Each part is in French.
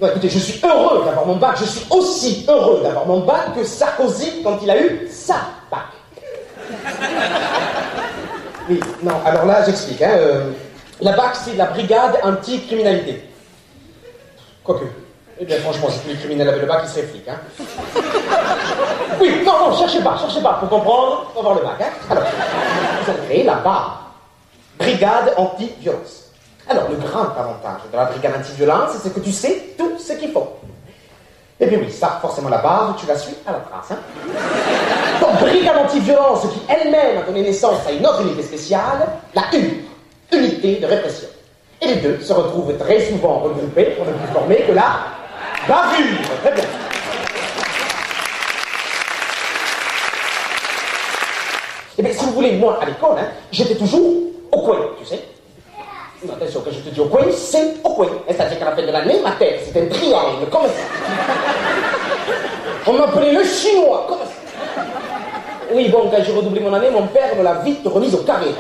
Non, écoutez, je suis heureux d'avoir mon bac. Je suis aussi heureux d'avoir mon bac que Sarkozy quand il a eu sa bac. Oui, non, alors là, j'explique. Hein, la BAC, c'est la brigade anti-criminalité. Quoique. Eh bien, franchement, si tous les criminels avaient le bac, ils seraient flics. Hein. Oui, non, cherchez pas. Pour comprendre, faut avoir le bac. Hein. Alors, vous avez créé la BAC, brigade anti-violence. Alors, le grand avantage de la brigade anti-violence, c'est que tu sais tout ce qu'il faut. Et puis oui, ça, forcément, la base, tu la suis à la trace. Hein. Donc, brigade anti-violence, qui elle-même a donné naissance à une autre unité spéciale, la unité de répression. Et les deux se retrouvent très souvent regroupés pour ne plus former que la bavure. Très bien. Eh bien, si vous voulez, moi, à l'école, hein, j'étais toujours au coin, tu sais. Attention, quand je te dis au coin, c'est au coin. C'est-à-dire qu'à la fin de l'année, ma tête, c'était un triangle, comme ça. On m'appelait le chinois, comme ça. Oui, bon, quand j'ai redoublé mon année, mon père me l'a vite remise au carré.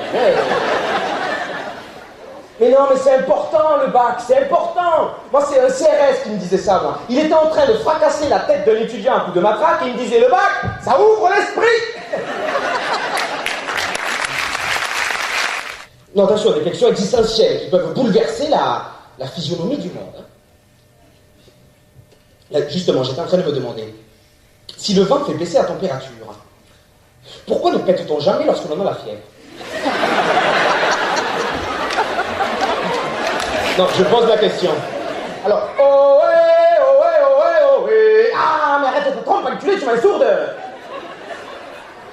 Mais non, mais c'est important, le bac, c'est important. Moi, c'est un CRS qui me disait ça, moi. Il était en train de fracasser la tête d'un étudiant à coup de matraque et il me disait, le bac, ça ouvre l'esprit. Non, attention, des questions existentielles qui peuvent bouleverser la physionomie du monde. Hein. Là, justement, j'étais en train de me demander, si le vent fait baisser la température, pourquoi ne pète-t-on jamais lorsque l'on a la fièvre? Non, je pose la question. Alors, oh ouais. Ah, mais arrête de te tromper, enculé, tu m'as sourde.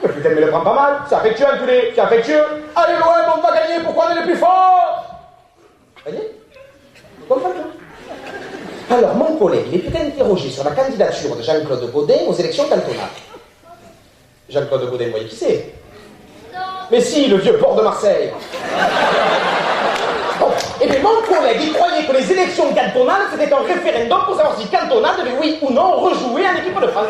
Mais putain, mais le prends pas mal. C'est affectueux, enculé. C'est affectueux. Allez, l'OM, on va gagner. Pourquoi on est les plus forts? Voyez? Vous comprenez? Alors, mon collègue, il est interrogé sur la candidature de Jean-Claude Gaudin aux élections cantonales. Jean-Claude Gaudin, vous voyez qui c'est? Mais si, le vieux port de Marseille. Bon, et bien mon collègue, il croyait que les élections cantonales, c'était un référendum pour savoir si Cantona devait, oui ou non, rejouer en équipe de France.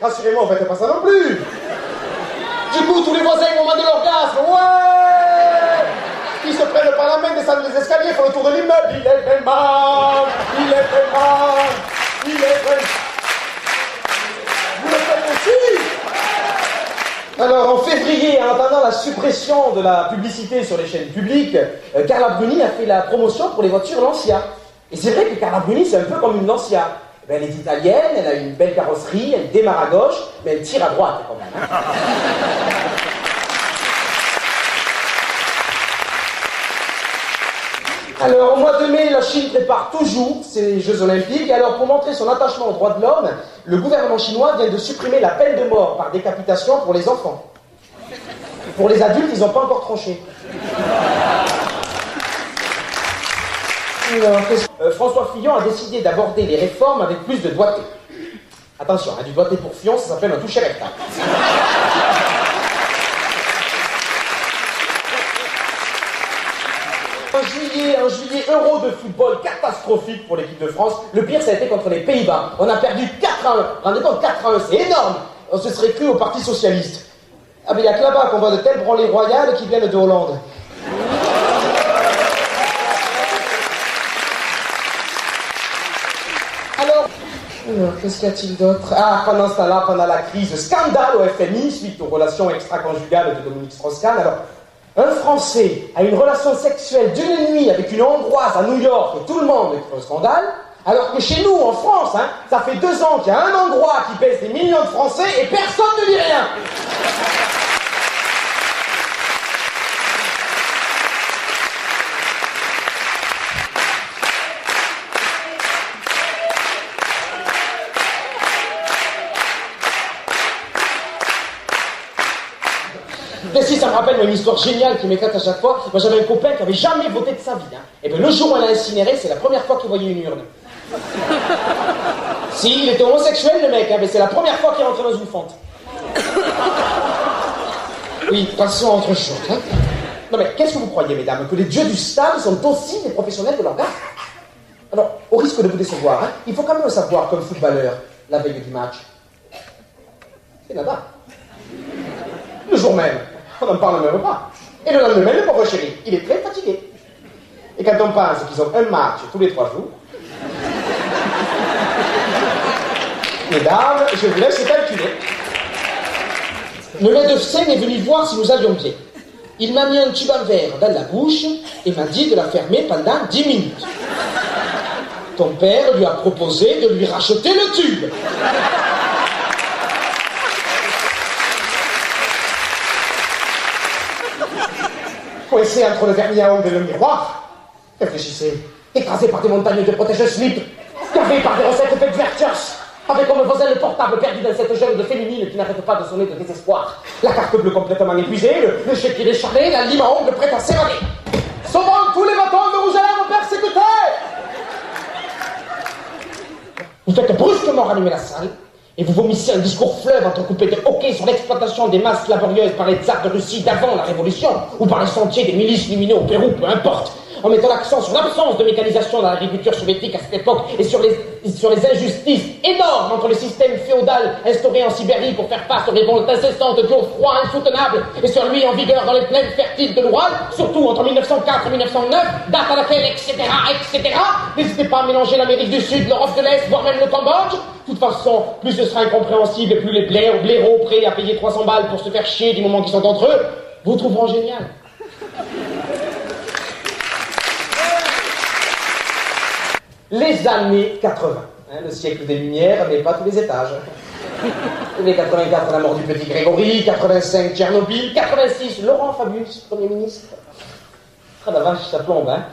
Rassurez-moi, vous faites pas ça non plus. Du coup, tous les voisins au moment de l'orgasme, ouais. Ils se prennent par la main, descendent les escaliers, font le tour de l'immeuble. Il est fait mal. Vous le faites aussi? Alors, en février, en attendant la suppression de la publicité sur les chaînes publiques, Carla Bruni a fait la promotion pour les voitures Lancia. Et c'est vrai que Carla Bruni, c'est un peu comme une Lancia. Elle est italienne, elle a une belle carrosserie, elle démarre à gauche, mais elle tire à droite quand même. Hein. Alors, au mois de mai, la Chine prépare toujours ses Jeux Olympiques. Et alors, pour montrer son attachement aux droits de l'homme, le gouvernement chinois vient de supprimer la peine de mort par décapitation pour les enfants. Pour les adultes, ils n'ont pas encore tranché. Alors, François Fillon a décidé d'aborder les réformes avec plus de doigté. Attention, hein, du doigté pour Fillon, ça s'appelle un toucher rectal. Un juillet Euro de football catastrophique pour l'équipe de France. Le pire, ça a été contre les Pays-Bas. On a perdu 4-1. Rendez compte, 4-1, c'est énorme. On se serait cru au Parti Socialiste. Ah, mais il n'y a que là-bas qu'on voit de telles branlées royales qui viennent de Hollande. Alors, qu'est-ce qu'il y a-t-il d'autre? Ah, pendant ce temps-là, pendant la crise, scandale au FMI suite aux relations extra-conjugales de Dominique Strauss-Kahn. Alors, un Français a une relation sexuelle d'une nuit avec une Hongroise à New York et tout le monde est un scandale, alors que chez nous, en France, hein, ça fait 2 ans qu'il y a un Hongrois qui baisse des millions de Français et personne ne dit rien. Et si ça me rappelle une histoire géniale qui m'éclate à chaque fois. Moi j'avais un copain qui avait jamais voté de sa vie. Hein. Et bien le jour où elle a incinéré, c'est la première fois qu'il voyait une urne. Si, il était homosexuel le mec, hein, mais c'est la première fois qu'il rentrait dans une fente. Oui, passons à autre chose. Hein. Non mais qu'est-ce que vous croyez, mesdames, que les dieux du stade sont aussi des professionnels de l'orgasme? Alors, au risque de vous décevoir, hein, il faut quand même savoir comme footballeur, la veille du match. C'est là-bas. Le jour même. On n'en parle même pas. Et le lendemain, le pauvre chéri, il est très fatigué. Et quand on pense qu'ils ont un match tous les 3 jours, mesdames, je vous laisse calculer. Le médecin est venu voir si nous allions bien. Il m'a mis un tube en verre dans la bouche et m'a dit de la fermer pendant 10 minutes. Ton père lui a proposé de lui racheter le tube. Coincé entre le vernis à ongles et le miroir, réfléchissez, écrasé par des montagnes de protège-slip, gavé par des recettes faites vertueuses, avec comme voisin le portable perdu dans cette jungle féminine qui n'arrête pas de sonner de désespoir, la carte bleue complètement épuisée, le chéquier décharné, la lime à ongles prête à s'évader. Sauvant tous les bâtons de rouge à lèvres persécutés! Vous faites brusquement rallumer la salle et vous vomissez un discours fleuve entrecoupé de hoquets sur l'exploitation des masses laborieuses par les tsars de Russie d'avant la Révolution ou par les sentiers des milices lumineux au Pérou, peu importe, en mettant l'accent sur l'absence de mécanisation dans l'agriculture soviétique à cette époque et sur les injustices énormes entre le système féodal instauré en Sibérie pour faire face aux révoltes incessantes dues au froid insoutenable et celui en vigueur dans les plaines fertiles de l'Oural, surtout entre 1904 et 1909, date à laquelle, etc. N'hésitez pas à mélanger l'Amérique du Sud, l'Europe de l'Est, voire même le Cambodge. De toute façon, plus ce sera incompréhensible et plus les blaireaux prêts à payer 300 balles pour se faire chier du moment qu'ils sont entre eux, vous trouveront génial. Les années 80, le siècle des Lumières, mais pas tous les étages. Les 84, la mort du petit Grégory, 85, Tchernobyl, 86, Laurent Fabius, Premier ministre. Ah la vache, ça plombe, hein.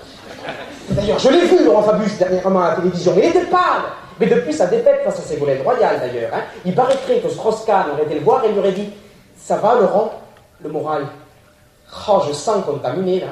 D'ailleurs, je l'ai vu, Laurent Fabius, dernièrement à la télévision, il était pâle. Mais depuis sa défaite face à Ségolène Royal, d'ailleurs, il paraîtrait que Strauss-Kahn aurait été le voir et lui aurait dit « Ça va, Laurent ?» Le moral. « Oh, je sens contaminé, là. »